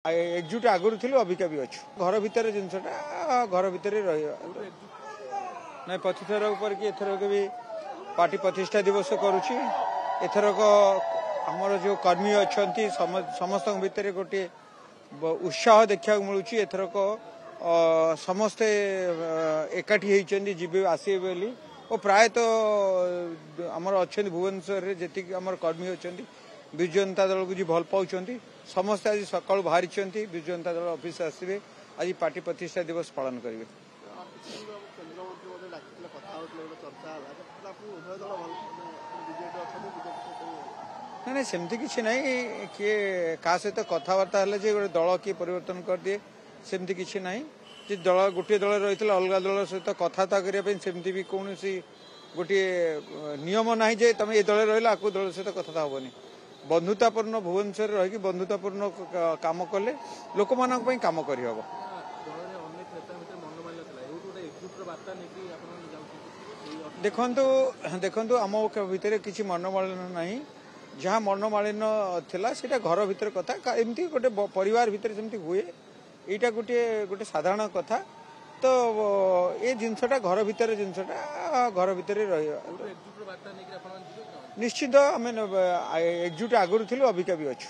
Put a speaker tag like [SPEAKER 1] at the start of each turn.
[SPEAKER 1] एकजुट आगुरी थी अबिका भी अच्छु घर भितर जिनसटा घर भितर ना पथिथर ऊपर कि एथरक भी पार्टी प्रतिष्ठा दिवस करुच्ची एथरक आमर जो कर्मी अच्छा समस्त भितर गोटे उत्साह देखा मिलूँ एथरक समस्ते एकाठी होती जीवे आसवे बोली और प्रायतः आमर अच्छा भुवनेश्वर जी कर्मी अच्छा विजु जनता दल को जी भल पाँच समस्ते आज सका बाहरी विजु जनता दल ऑफिस आसवे आज पार्टी प्रतिष्ठा दिवस पालन करेंगे ना सेमती किसी ना किए क्या सहित कथबार्ता है गोटे दल किए परिवर्तन कर दिए सेमती किसी ना जी दल गोटे दल रही अलग दल सहित कथबार्ता करने भी कौन गोटे नियम ना जे तुम ये दल रहा आकु दल सहित कथा हेनी बंधुतापूर्ण भुवनेश्वर रही बंधुतापूर्ण काम कले लोक मान कम करहब देखु आम भितर किसी मनोमालिन्य ना जहाँ मनोमालिन्य थिला सेटा घर भीतर कथा एमती गोटे परिवार भीतर सेमती हुए यहाँ गोटे गोटे साधारण कथा तो ये जिनसटा घर भीतर निश्चित आम एकजुट आगुरी थी अबिका भी अच्छु।